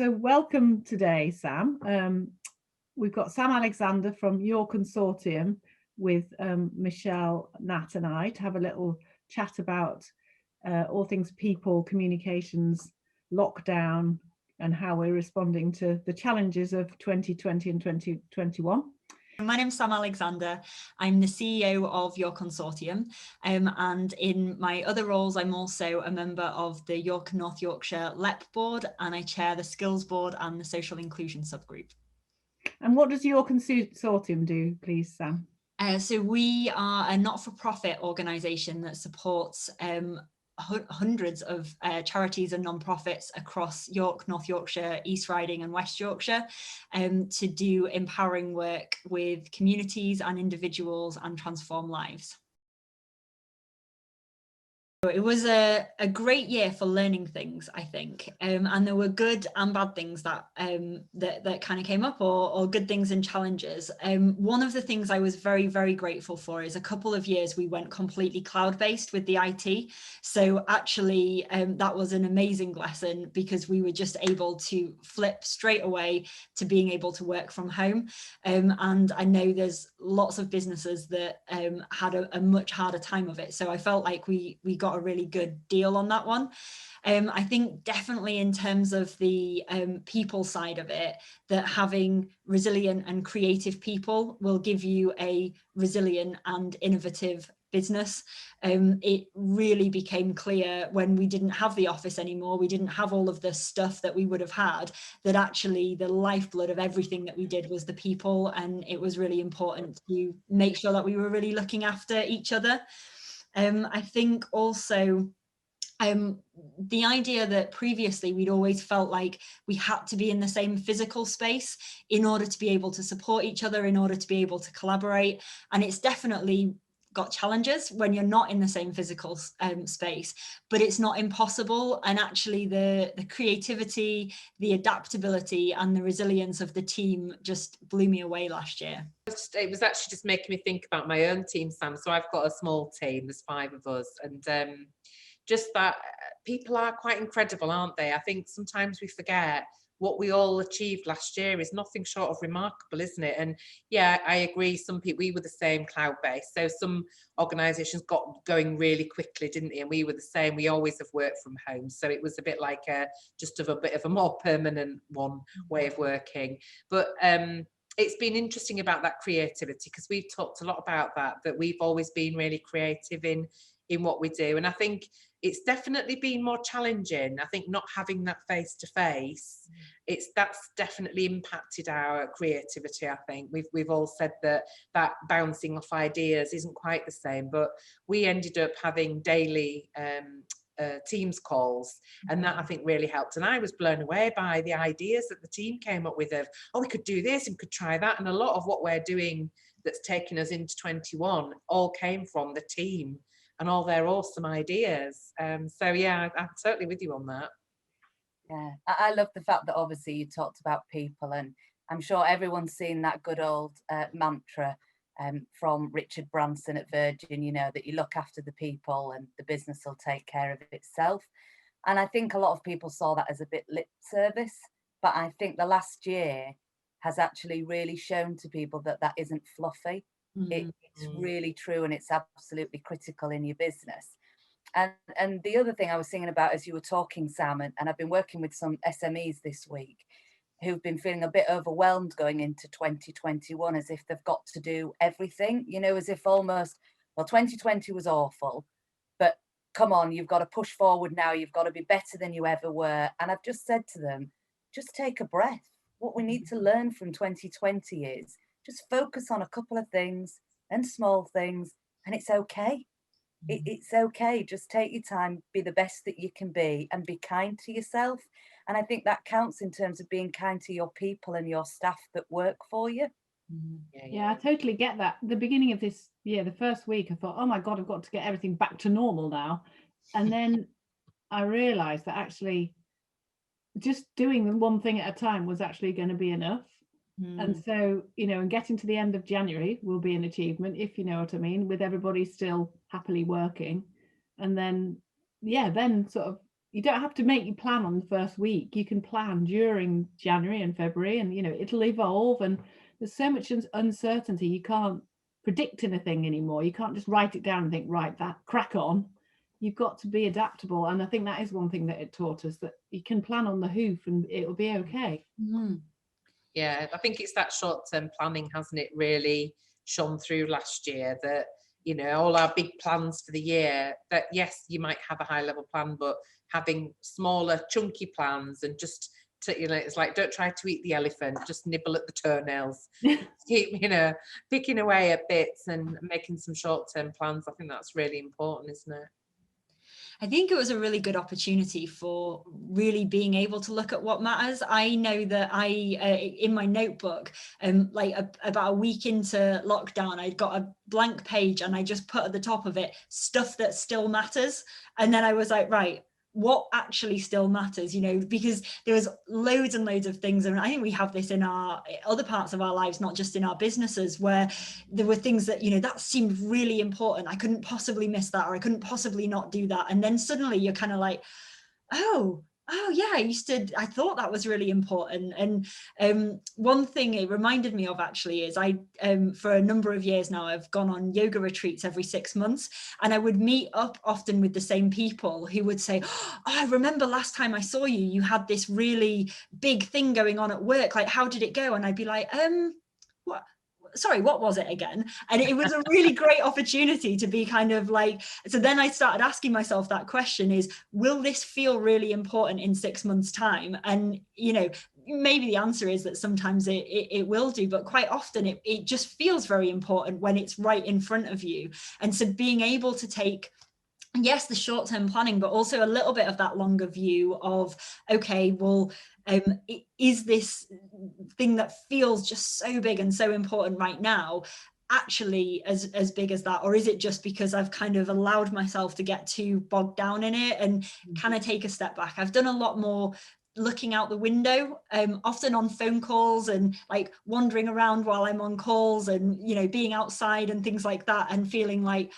So welcome today, Sam. We've got Sam Alexander from Your Consortium with Michelle, Nat and I to have a little chat about all things people, communications, lockdown, and how we're responding to the challenges of 2020 and 2021. My name's Sam Alexander. I'm the CEO of Your Consortium, and in my other roles, I'm also a member of the North Yorkshire LEP board, and I chair the skills board and the social inclusion subgroup. And what does Your Consortium do, please, Sam? So we are a not-for-profit organisation that supports hundreds of charities and non-profits across York, North Yorkshire, East Riding and West Yorkshire to do empowering work with communities and individuals and transform lives. It was a great year for learning things, I think, and there were good and bad things that that kind of came up, or good things and challenges. One of the things I was very, very grateful for is a couple of years we went completely cloud-based with the IT. So actually, that was an amazing lesson because we were just able to flip straight away to being able to work from home. And I know there's lots of businesses that had a much harder time of it. So I felt like we got a really good deal on that one. I think definitely in terms of the people side of it, that having resilient and creative people will give you a resilient and innovative business. It really became clear when we didn't have the office anymore, we didn't have all of the stuff that we would have had, that actually the lifeblood of everything that we did was the people, and it was really important to make sure that we were really looking after each other. I think also the idea that previously we'd always felt like we had to be in the same physical space in order to be able to support each other, in order to be able to collaborate. And it's definitely got challenges when you're not in the same physical space, but it's not impossible. And actually the creativity, the adaptability and the resilience of the team just blew me away last year. It was actually just making me think about my own team, Sam. So I've got a small team, there's 5 of us, and just that people are quite incredible, aren't they? I think sometimes we forget what we all achieved last year is nothing short of remarkable, isn't it? And yeah, I agree, some people, we were the same cloud-based, so some organisations got going really quickly, didn't they? And we were the same. We always have worked from home, so it was a bit like a bit of a more permanent one way of working. But it's been interesting about that creativity, because we've talked a lot about that we've always been really creative in what we do. And I think it's definitely been more challenging. I think not having that face to face, that's definitely impacted our creativity. I think we've all said that bouncing off ideas isn't quite the same, but we ended up having daily Teams calls, and that I think really helped. And I was blown away by the ideas that the team came up with of, oh, we could do this and we could try that. And a lot of what we're doing that's taken us into 21 all came from the team and all their awesome ideas. So yeah, I'm totally with you on that. Yeah, I love the fact that obviously you talked about people, and I'm sure everyone's seen that good old mantra from Richard Branson at Virgin, you know, that you look after the people and the business will take care of itself. And I think a lot of people saw that as a bit lip service, but I think the last year has actually really shown to people that that isn't fluffy. It's really true, and it's absolutely critical in your business. And the other thing I was thinking about as you were talking, Sam, and I've been working with some SMEs this week who've been feeling a bit overwhelmed going into 2021, as if they've got to do everything, you know, as if almost, well, 2020 was awful, but come on, you've got to push forward now, you've got to be better than you ever were. And I've just said to them, just take a breath. What we need to learn from 2020 is just focus on a couple of things and small things, and it's okay. It's okay. Just take your time, be the best that you can be, and be kind to yourself. And I think that counts in terms of being kind to your people and your staff that work for you. Yeah, I totally get that. The beginning of this year, the first week, I thought, oh my God, I've got to get everything back to normal now. And then I realized that actually just doing one thing at a time was actually going to be enough. And so, you know, and getting to the end of January will be an achievement, if you know what I mean, with everybody still happily working. And then, yeah, then sort of you don't have to make your plan on the first week. You can plan during January and February, and it'll evolve, and there's so much uncertainty. You can't predict anything anymore. You can't just write it down and think, right, that crack on. You've got to be adaptable, and I think that is one thing that it taught us, that you can plan on the hoof and it'll be okay. Yeah, I think it's that short-term planning, hasn't it, really shone through last year, that all our big plans for the year, that yes, you might have a high level plan, but having smaller chunky plans, and just to, it's like, don't try to eat the elephant, just nibble at the toenails. Keep picking away at bits and making some short-term plans. I think that's really important, isn't it? I think it was a really good opportunity for really being able to look at what matters. I know that in my notebook, about a week into lockdown, I'd got a blank page and I just put at the top of it, stuff that still matters. And then I was like, right, what actually still matters, because there was loads and loads of things, and I think we have this in our other parts of our lives, not just in our businesses, where there were things that that seemed really important. I couldn't possibly miss that, or I couldn't possibly not do that. And then suddenly you're kind of like, oh yeah, I thought that was really important. And one thing it reminded me of actually is I for a number of years now, I've gone on yoga retreats every 6 months, and I would meet up often with the same people who would say, oh, I remember last time I saw you, you had this really big thing going on at work, like how did it go? And I'd be like, what was it again? And it was a really great opportunity to be kind of like, so then I started asking myself that question is, will this feel really important in 6 months' time? And, maybe the answer is that sometimes it will do, but quite often it just feels very important when it's right in front of you. And so being able to take, yes, the short-term planning, but also a little bit of that longer view of, okay, well, is this thing that feels just so big and so important right now actually as big as that, or is it just because I've kind of allowed myself to get too bogged down in it? And can I take a step back? I've done a lot more looking out the window, often on phone calls, and like wandering around while I'm on calls, and being outside and things like that, and feeling like,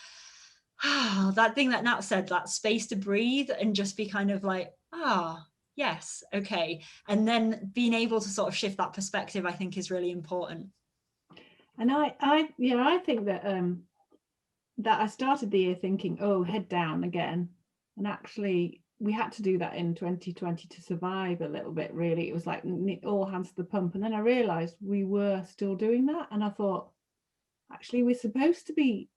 that thing that Nat said, that space to breathe and just be kind of like, yes, okay. And then being able to sort of shift that perspective, I think, is really important. And I think that that I started the year thinking, oh, head down again. And actually we had to do that in 2020 to survive a little bit, really. It was like all hands to the pump. And then I realized we were still doing that. And I thought, actually, we're supposed to be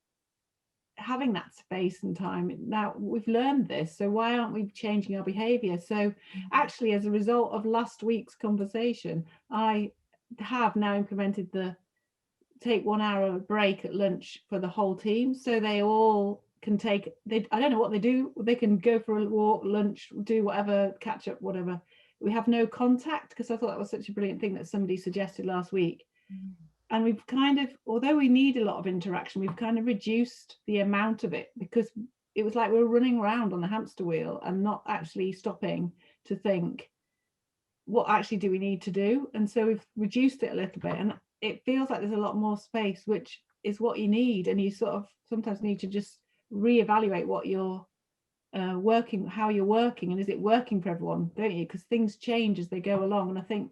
having that space and time. Now we've learned this, so why aren't we changing our behavior? So actually, as a result of last week's conversation, I have now implemented the take 1 hour break at lunch for the whole team, so they all can take, I don't know what they do, they can go for a walk, lunch, do whatever, catch up, whatever. We have no contact, because I thought that was such a brilliant thing that somebody suggested last week. And we've kind of, although we need a lot of interaction, we've kind of reduced the amount of it, because it was like we were running around on the hamster wheel and not actually stopping to think, what actually do we need to do? And so we've reduced it a little bit, and it feels like there's a lot more space, which is what you need. And you sort of sometimes need to just reevaluate what you're working, how you're working, and is it working for everyone, don't you? Because things change as they go along. And I think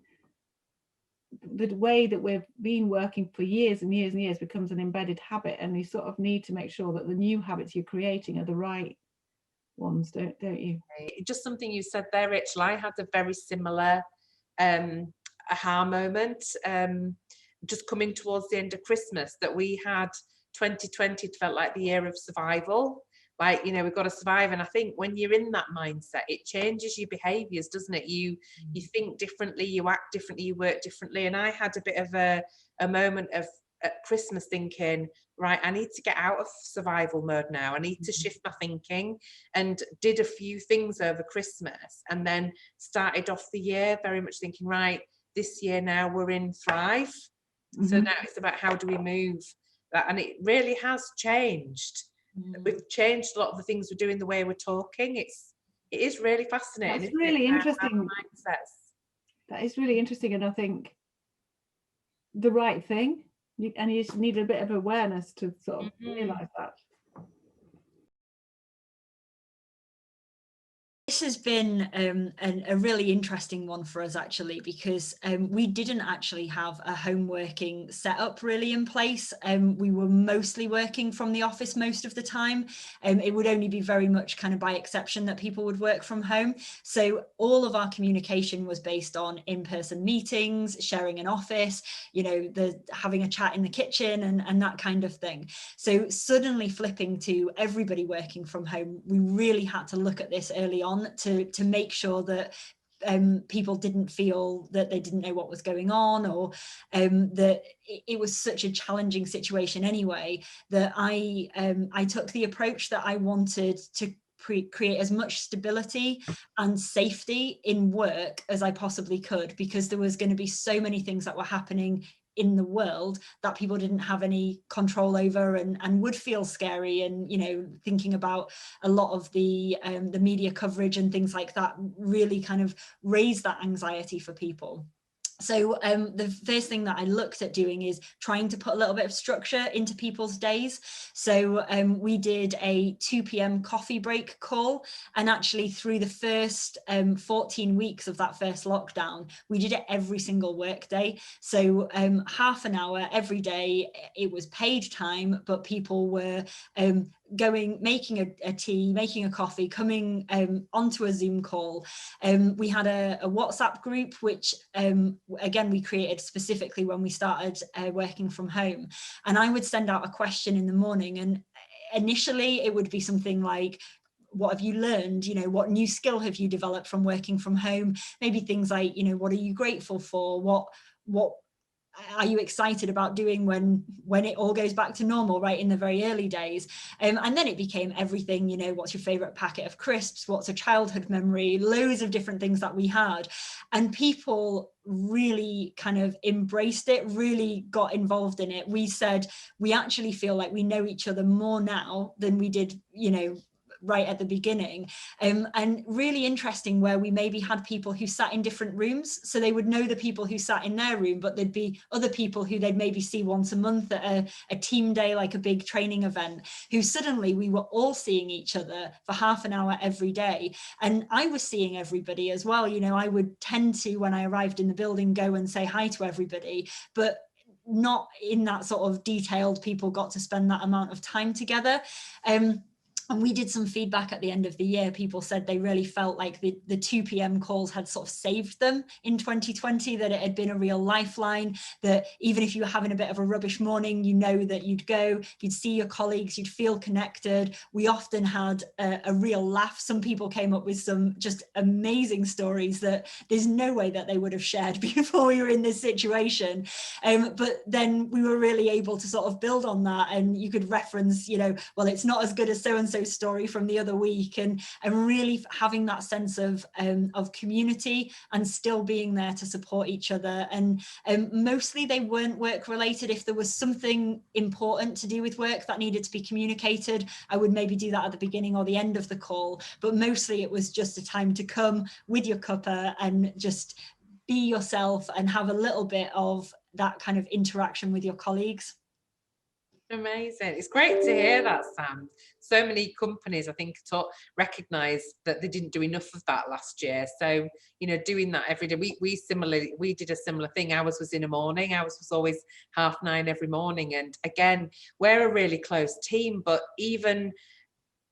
the way that we've been working for years and years and years becomes an embedded habit, and you sort of need to make sure that the new habits you're creating are the right ones, don't you? Just something you said there, Rachel, I had a very similar aha moment just coming towards the end of Christmas, that we had 2020 felt like the year of survival. Like, we've got to survive. And I think when you're in that mindset, it changes your behaviors, doesn't it? You think differently, you act differently, you work differently. And I had a bit of a moment of at Christmas thinking, right, I need to get out of survival mode now. I need to shift my thinking, and did a few things over Christmas, and then started off the year very much thinking, right, this year now we're in thrive. So now it's about how do we move that, and it really has changed. We've changed a lot of the things we're doing, the way we're talking. It is really fascinating. That's really interesting. Mindsets. That is really interesting, and I think the right thing, and you just need a bit of awareness to sort of realize that. this has been a really interesting one for us, actually, because we didn't actually have a home working setup really in place. We were mostly working from the office most of the time. It would only be very much kind of by exception that people would work from home. So all of our communication was based on in-person meetings, sharing an office, you know, having a chat in the kitchen and that kind of thing. So suddenly flipping to everybody working from home, we really had to look at this early on to make sure that people didn't feel that they didn't know what was going on, or that it was such a challenging situation anyway, that I took the approach that I wanted to create as much stability and safety in work as I possibly could, because there was going to be so many things that were happening in the world that people didn't have any control over, and would feel scary. And, you know, thinking about a lot of the media coverage and things like that really kind of raised that anxiety for people. So the first thing that I looked at doing is trying to put a little bit of structure into people's days. So we did a 2 p.m. coffee break call, and actually through the first 14 weeks of that first lockdown, we did it every single work day. So half an hour every day. It was paid time, but people were making a tea, making a coffee, coming onto a Zoom call. We had a WhatsApp group, which again, we created specifically when we started working from home. And I would send out a question in the morning, and initially it would be something like, what have you learned? You know, what new skill have you developed from working from home? Maybe things like, you know, what are you grateful for? What are you excited about doing when it all goes back to normal, right, in the very early days? And then it became everything, you know, what's your favorite packet of crisps? What's a childhood memory? Loads of different things that we had. And people really kind of embraced it, really got involved in it. We said, we actually feel like we know each other more now than we did, you know, right at the beginning. And really interesting, where we maybe had people who sat in different rooms, so they would know the people who sat in their room, but there'd be other people who they'd maybe see once a month at a team day, like a big training event, who suddenly we were all seeing each other for half an hour every day. And I was seeing everybody as well. You know, I would tend to, when I arrived in the building, go and say hi to everybody, but not in that sort of detailed, people got to spend that amount of time together. And we did some feedback at the end of the year. People said they really felt like the 2 p.m. calls had sort of saved them in 2020, that it had been a real lifeline, that even if you were having a bit of a rubbish morning, you know that you'd go, you'd see your colleagues, you'd feel connected. We often had a real laugh. Some people came up with some just amazing stories that there's no way that they would have shared before we were in this situation. But then we were really able to sort of build on that, and you could reference, you know, well, it's not as good as so-and-so story from the other week, and really having that sense of community and still being there to support each other. And mostly they weren't work related. If there was something important to do with work that needed to be communicated, I would maybe do that at the beginning or the end of the call, but mostly it was just a time to come with your cuppa and just be yourself and have a little bit of that kind of interaction with your colleagues. Amazing. It's great to hear that, Sam. So many companies, I think, recognised that they didn't do enough of that last year. So, you know, doing that every day, we did a similar thing. Ours was in the morning. Ours was always 9:30 every morning. And again, we're a really close team, but even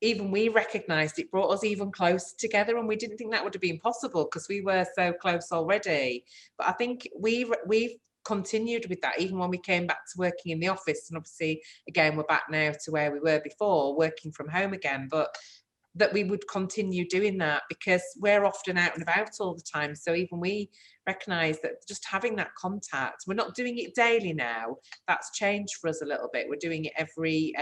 we recognised it brought us even closer together, and we didn't think that would have been possible because we were so close already. But I think we've continued with that even when we came back to working in the office, and obviously again we're back now to where we were before, working from home again, but that we would continue doing that because we're often out and about all the time. So even we recognise that just having that contact, we're not doing it daily now. That's changed for us a little bit. We're doing it every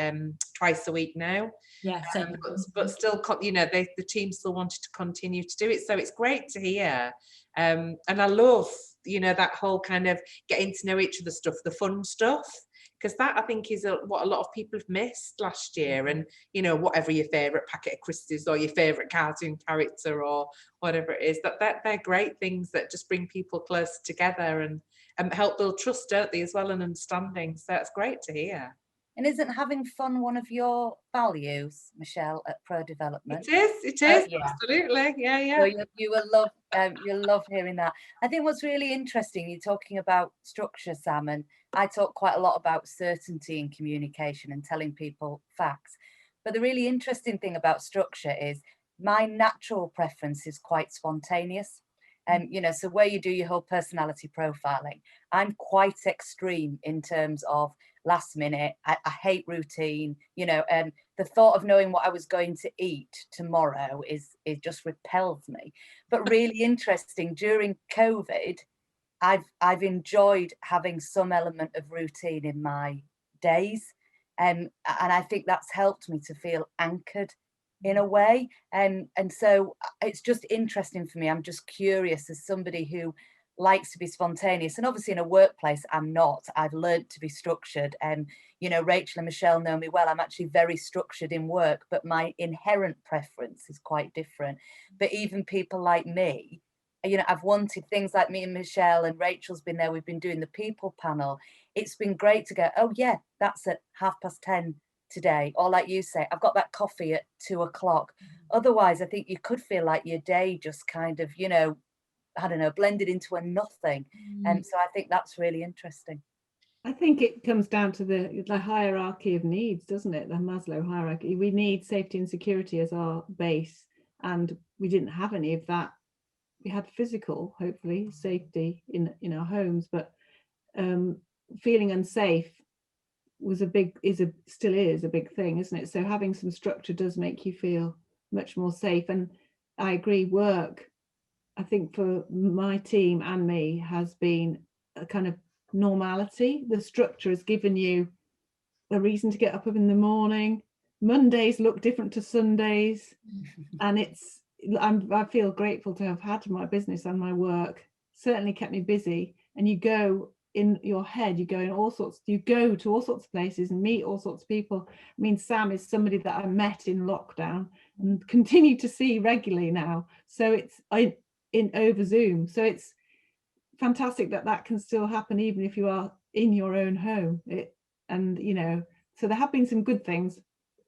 twice a week now. Yeah, same. But still, you know, the team still wanted to continue to do it. So it's great to hear. And I love, you know, that whole kind of getting to know each other stuff, the fun stuff, because that I think is what a lot of people have missed last year. And, you know, whatever your favourite packet of crisps or your favourite cartoon character or whatever it is, that they're great things that just bring people close together and help build trust, don't they, as well, and understanding. So it's great to hear. And isn't having fun one of your values, Michelle, at Pro Development? It is, Yeah. absolutely. Yeah. So you'll love hearing that. I think what's really interesting, you're talking about structure, Sam, and I talk quite a lot about certainty in communication and telling people facts. But the really interesting thing about structure is my natural preference is quite spontaneous. And so where you do your whole personality profiling, I'm quite extreme in terms of last minute. I hate routine, and the thought of knowing what I was going to eat tomorrow it just repels me. But really interesting, during COVID, I've enjoyed having some element of routine in my days. And I think that's helped me to feel anchored in a way. And so it's just interesting for me. I'm just curious, as somebody who likes to be spontaneous, and obviously in a workplace I'm not. I've learned to be structured, and Rachel and Michelle know me well. I'm actually very structured in work, but my inherent preference is quite different. But even people like me, I've wanted things like, me and Michelle and Rachel's been there, we've been doing the people panel. It's been great to go, oh yeah, that's at 10:30 today. Or like you say, I've got that coffee at 2:00. Otherwise, I think you could feel like your day just kind of, I don't know, blended into a nothing. And so I think that's really interesting. I think it comes down to the hierarchy of needs, doesn't it? The Maslow hierarchy. We need safety and security as our base, and we didn't have any of that. We had physical, hopefully, safety in our homes, but feeling unsafe was still is a big thing, isn't it? So having some structure does make you feel much more safe. And I agree, work, I think for my team and me, has been a kind of normality. The structure has given you a reason to get up in the morning. Mondays look different to Sundays, and I feel grateful to have had my business and my work. Certainly kept me busy. And you go in your head, you go to all sorts of places and meet all sorts of people. I mean, Sam is somebody that I met in lockdown and continue to see regularly now. So it's over Zoom. So it's fantastic that can still happen even if you are in your own home. So there have been some good things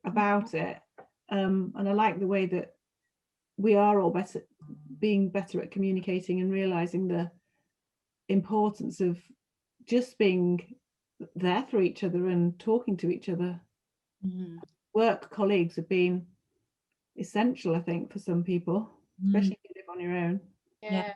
about it. And I like the way that we are all being better at communicating and realizing the importance of just being there for each other and talking to each other. Work colleagues have been essential, I think, for some people, especially if you live on your own. Yeah.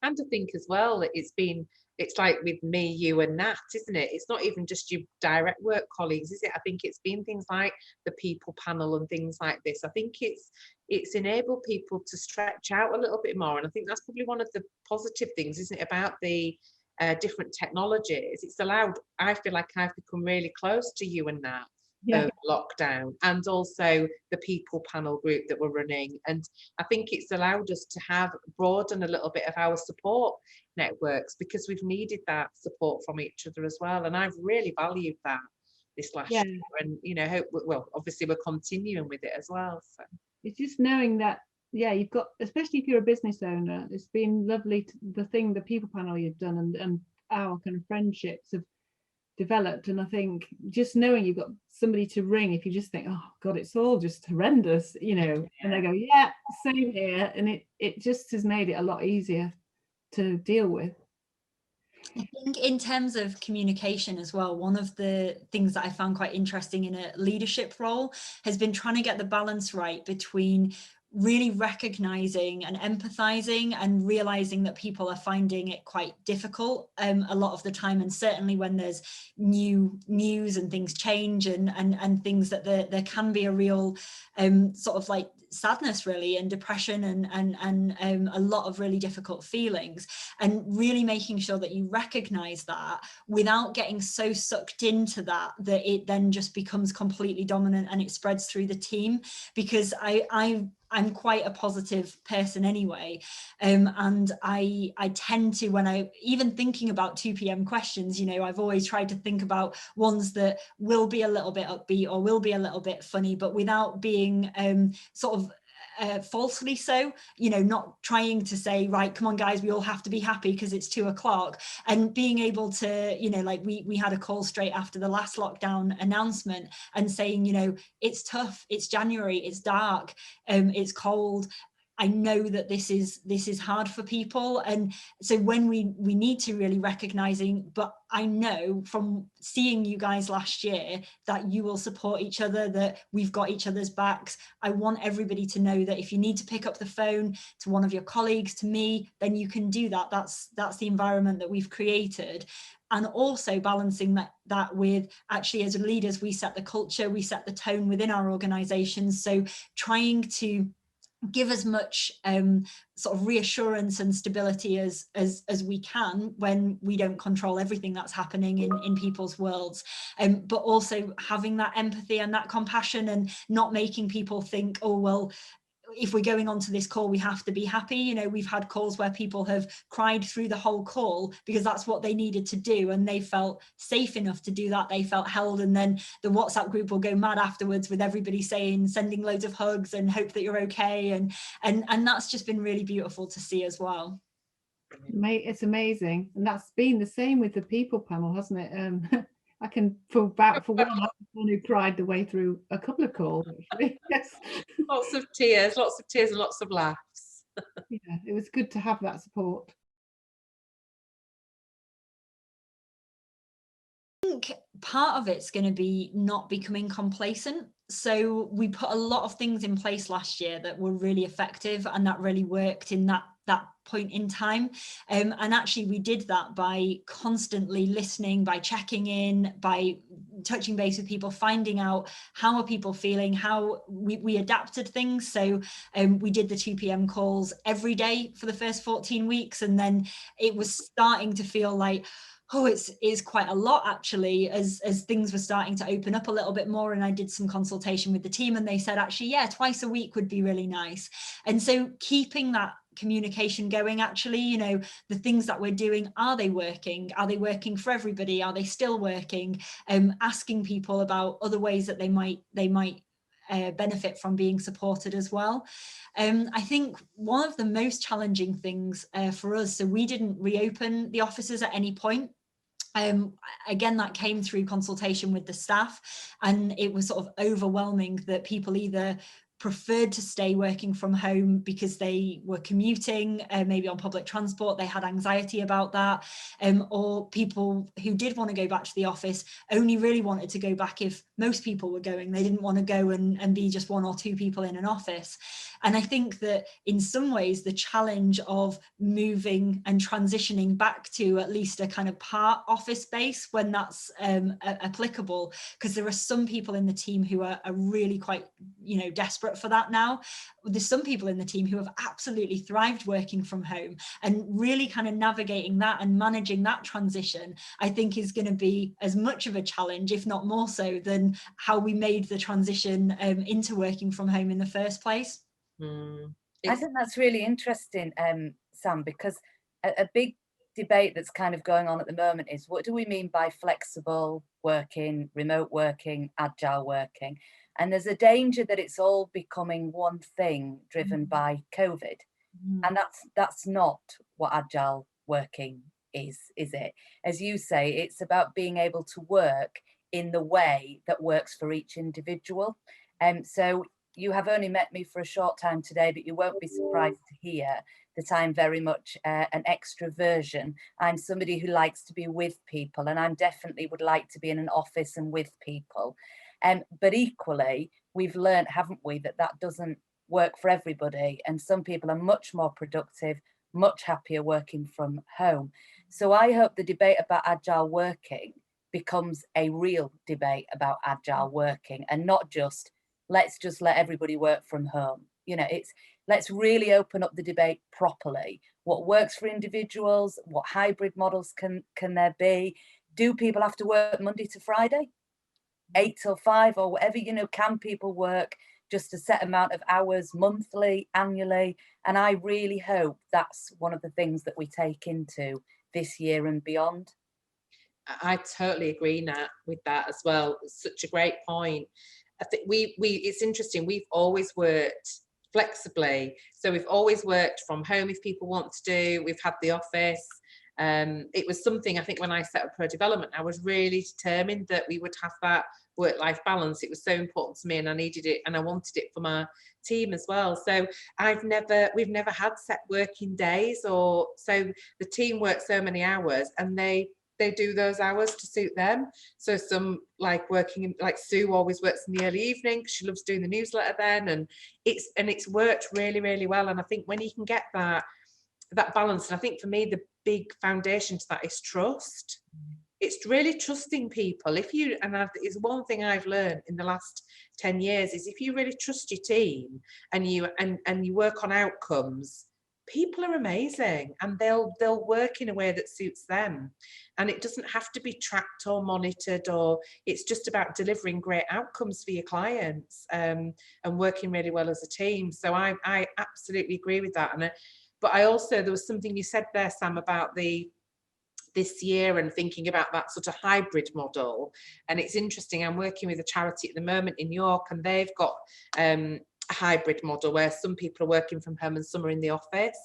And I think as well, it's like with me, you and Nat, isn't it? It's not even just your direct work colleagues, is it? I think it's been things like the people panel and things like this. I think it's enabled people to stretch out a little bit more. And I think that's probably one of the positive things, isn't it, about the different technologies. It's allowed, I feel like I've become really close to you and Nat. Lockdown, and also the people panel group that we're running, and I think it's allowed us to broaden a little bit of our support networks, because we've needed that support from each other as well, and I've really valued that this last year, and obviously we're continuing with it as well. So it's just knowing that you've got, especially if you're a business owner, it's been lovely the people panel you've done, and our kind of friendships have developed. And I think just knowing you've got somebody to ring if you just think, oh God, it's all just horrendous, and they go, yeah, same here, and it just has made it a lot easier to deal with. I think in terms of communication as well, one of the things that I found quite interesting in a leadership role has been trying to get the balance right between really recognizing and empathizing and realizing that people are finding it quite difficult a lot of the time, and certainly when there's new news and things change and things that there can be a real sort of like sadness really, and depression and a lot of really difficult feelings, and really making sure that you recognize that without getting so sucked into that it then just becomes completely dominant and it spreads through the team. Because I'm quite a positive person anyway, and I tend to, when I even thinking about 2 p.m. questions, I've always tried to think about ones that will be a little bit upbeat or will be a little bit funny, but without being sort of falsely so, you know, not trying to say, right, come on guys, we all have to be happy because it's 2 o'clock, and being able to, you know, like we had a call straight after the last lockdown announcement and saying, you know, it's tough, it's January, it's dark, it's cold. I know that this is hard for people. And so when we need to really recognizing, but I know from seeing you guys last year that you will support each other, that we've got each other's backs. I want everybody to know that if you need to pick up the phone to one of your colleagues, to me, then you can do that. That's the environment that we've created. And also balancing that with, actually, as leaders, we set the culture, we set the tone within our organizations. So trying to give as much sort of reassurance and stability as we can when we don't control everything that's happening in people's worlds, but also having that empathy and that compassion, and not making people think, oh well, if we're going on to this call, we have to be happy. You know, we've had calls where people have cried through the whole call because that's what they needed to do, and they felt safe enough to do that. They felt held, and then the WhatsApp group will go mad afterwards with everybody sending loads of hugs and hope that you're okay, and that's just been really beautiful to see as well. It's amazing, and that's been the same with the people panel, hasn't it? I can for one, I was the one who cried the way through a couple of calls, actually. Yes. Lots of tears and lots of laughs. Yeah, it was good to have that support. I think part of it's going to be not becoming complacent. So we put a lot of things in place last year that were really effective and that really worked in that point in time. And actually we did that by constantly listening, by checking in, by touching base with people, finding out how are people feeling, how we adapted things. So we did the 2 p.m. calls every day for the first 14 weeks. And then it was starting to feel like, oh, it's quite a lot actually, as things were starting to open up a little bit more. And I did some consultation with the team, and they said, actually, yeah, twice a week would be really nice. And so keeping that communication going, actually, you know, the things that we're doing, are they working? Are they working for everybody? Are they still working? Asking people about other ways that they might benefit from being supported as well. I think one of the most challenging things for us, so we didn't reopen the offices at any point. Again, that came through consultation with the staff, and it was sort of overwhelming that people either preferred to stay working from home because they were commuting, maybe on public transport, they had anxiety about that, or people who did want to go back to the office only really wanted to go back if most people were going. They didn't want to go and be just 1 or 2 people in an office. And I think that in some ways the challenge of moving and transitioning back to at least a kind of part office space when that's applicable, because there are some people in the team who are really quite, you know, desperate for that now. There's some people in the team who have absolutely thrived working from home, and really kind of navigating that and managing that transition, I think, is going to be as much of a challenge, if not more so, than how we made the transition into working from home in the first place. I think that's really interesting, Sam, because a big debate that's kind of going on at the moment is, what do we mean by flexible working, remote working, agile working? And there's a danger that it's all becoming one thing driven by COVID. And that's not what agile working is it? As you say, it's about being able to work in the way that works for each individual. And so you have only met me for a short time today, but you won't be surprised to hear that I'm very much an extroversion. I'm somebody who likes to be with people, and I definitely would like to be in an office and with people. But equally, we've learned, haven't we, that doesn't work for everybody, and some people are much more productive, much happier working from home. So I hope the debate about agile working becomes a real debate about agile working, and not just let's just let everybody work from home. You know, it's let's really open up the debate properly. What works for individuals? What hybrid models can there be? Do people have to work Monday to Friday, 8 till 5, or whatever? You know, can people work just a set amount of hours monthly, annually? And I really hope that's one of the things that we take into this year and beyond. I totally agree, Nat, with that as well. It's such a great point. I think we it's interesting, we've always worked flexibly. So we've always worked from home if people want to do. We've had the office. It was something, I think, when I set up Pro Development, I was really determined that we would have that work-life balance. It was so important to me, and I needed it, and I wanted it for my team as well. So we've never had set working days, or so the team works so many hours, and they do those hours to suit them. So some like working, like Sue always works in the early evening because she loves doing the newsletter then, and it's worked really, really well. And I think when you can get that balance, and I think for me the big foundation to that is trust. It's really trusting people. It's one thing I've learned in the last 10 years is if you really trust your team and you work on outcomes, people are amazing, and they'll work in a way that suits them, and it doesn't have to be tracked or monitored, or it's just about delivering great outcomes for your clients, and working really well as a team. So I absolutely agree with that. But I also, there was something you said there, Sam, about this year and thinking about that sort of hybrid model. And it's interesting, I'm working with a charity at the moment in York, and they've got a hybrid model where some people are working from home and some are in the office,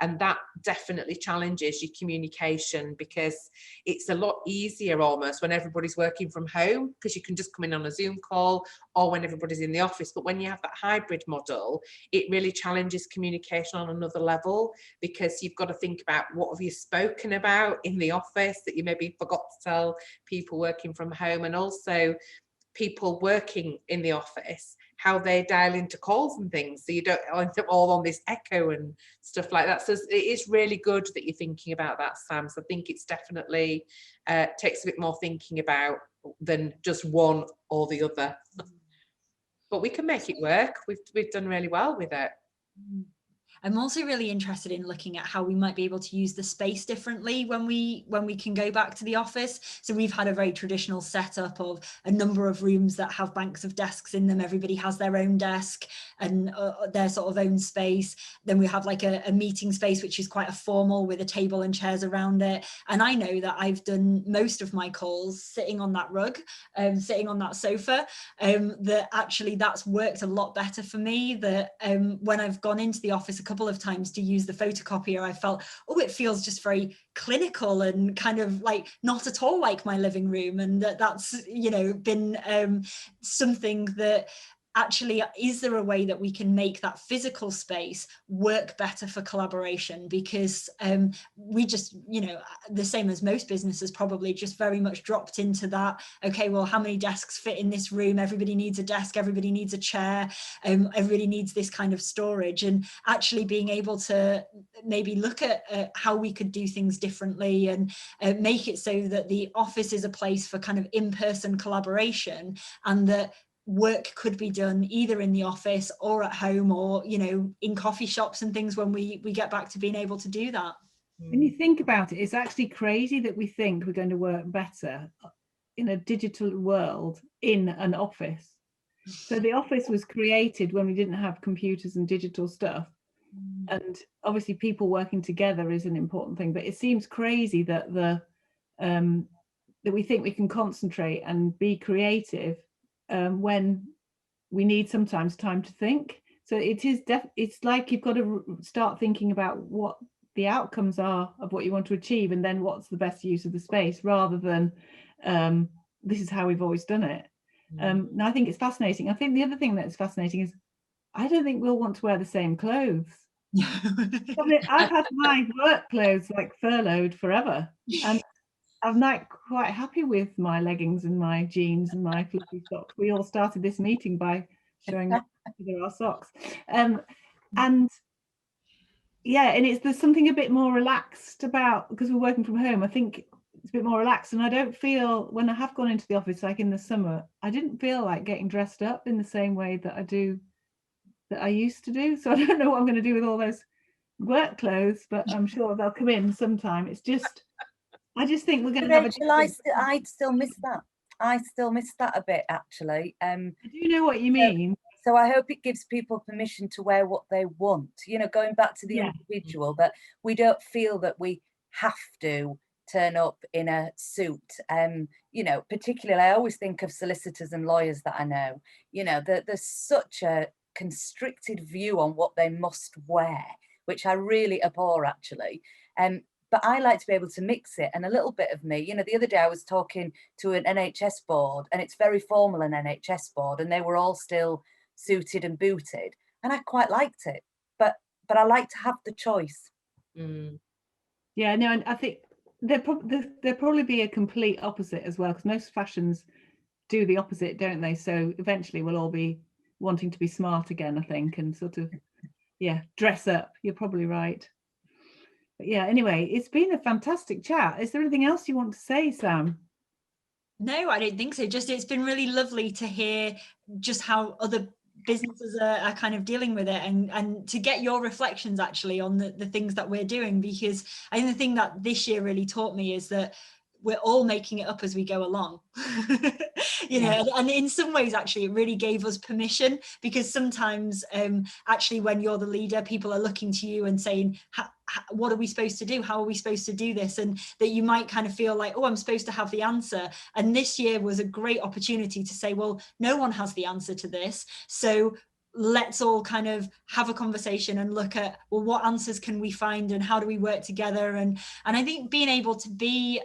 and that definitely challenges your communication, because it's a lot easier almost when everybody's working from home, because you can just come in on a Zoom call, or when everybody's in the office. But when you have that hybrid model, it really challenges communication on another level, because you've got to think about what have you spoken about in the office that you maybe forgot to tell people working from home, and also people working in the office, how they dial into calls and things, so you don't end up all on this echo and stuff like that. So it is really good that you're thinking about that, Sam. So I think it's definitely takes a bit more thinking about than just one or the other. But we can make it work. We've done really well with it. I'm also really interested in looking at how we might be able to use the space differently when we can go back to the office. So we've had a very traditional setup of a number of rooms that have banks of desks in them. Everybody has their own desk and their sort of own space. Then we have like a meeting space, which is quite a formal, with a table and chairs around it. And I know that I've done most of my calls sitting on that rug, sitting on that sofa, that actually that's worked a lot better for me. That when I've gone into the office a couple of times to use the photocopier, I felt, oh, it feels just very clinical and kind of like not at all like my living room. And that's, you know, been something that actually, is there a way that we can make that physical space work better for collaboration? Because we just, you know, the same as most businesses, probably just very much dropped into that, okay, well, how many desks fit in this room? Everybody needs a desk, everybody needs a chair, everybody needs this kind of storage. And actually being able to maybe look at how we could do things differently, and make it so that the office is a place for kind of in-person collaboration, and that work could be done either in the office or at home, or, you know, in coffee shops and things when we get back to being able to do that. When you think about it, it's actually crazy that we think we're going to work better in a digital world in an office. So the office was created when we didn't have computers and digital stuff. And obviously people working together is an important thing, but it seems crazy that that we think we can concentrate and be creative when we need sometimes time to think. So it's like you've got to start thinking about what the outcomes are of what you want to achieve, and then what's the best use of the space, rather than this is how we've always done it. Now I think it's fascinating. I think the other thing that's fascinating is I don't think we'll want to wear the same clothes. I mean, I've had my work clothes like furloughed forever, and I'm not quite happy with my leggings and my jeans and my fluffy socks. We all started this meeting by showing our socks, and yeah, and there's something a bit more relaxed about, because we're working from home. I think it's a bit more relaxed, and I don't feel, when I have gone into the office, like in the summer, I didn't feel like getting dressed up in the same way that I used to do. So I don't know what I'm going to do with all those work clothes, but I'm sure they'll come in sometime. It's just, I just think we're going to have I still miss that. I still miss that a bit, actually. I do know what you mean. So I hope it gives people permission to wear what they want, you know, going back to the individual, that we don't feel that we have to turn up in a suit. You know, particularly, I always think of solicitors and lawyers that I know, you know, there's such a constricted view on what they must wear, which I really abhor actually. But I like to be able to mix it, and a little bit of me, you know, the other day I was talking to an NHS board, and it's very formal, an NHS board, and they were all still suited and booted, and I quite liked it, but I like to have the choice. Yeah, no, and I think there'll probably be a complete opposite as well, because most fashions do the opposite, don't they? So eventually we'll all be wanting to be smart again, I think, and sort of, yeah, dress up. You're probably right. But yeah, anyway, it's been a fantastic chat. Is there anything else you want to say, Sam? No, I don't think so. Just it's been really lovely to hear just how other businesses are kind of dealing with it, and to get your reflections actually on the things that we're doing, because I think the thing that this year really taught me is that we're all making it up as we go along. You know, and in some ways actually it really gave us permission, because sometimes actually when you're the leader, people are looking to you and saying, what are we supposed to do? How are we supposed to do this? And that you might kind of feel like, oh, I'm supposed to have the answer. And this year was a great opportunity to say, well, no one has the answer to this. So let's all kind of have a conversation and look at, well, what answers can we find and how do we work together? And I think being able to be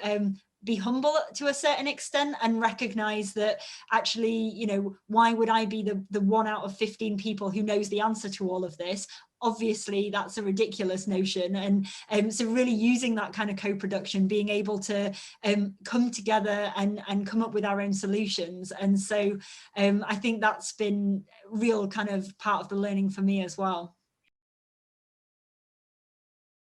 humble to a certain extent and recognize that actually, you know, why would I be the 1 out of 15 people who knows the answer to all of this? Obviously that's a ridiculous notion. And so really using that kind of co-production, being able to come together and come up with our own solutions. And so I think that's been real kind of part of the learning for me as well.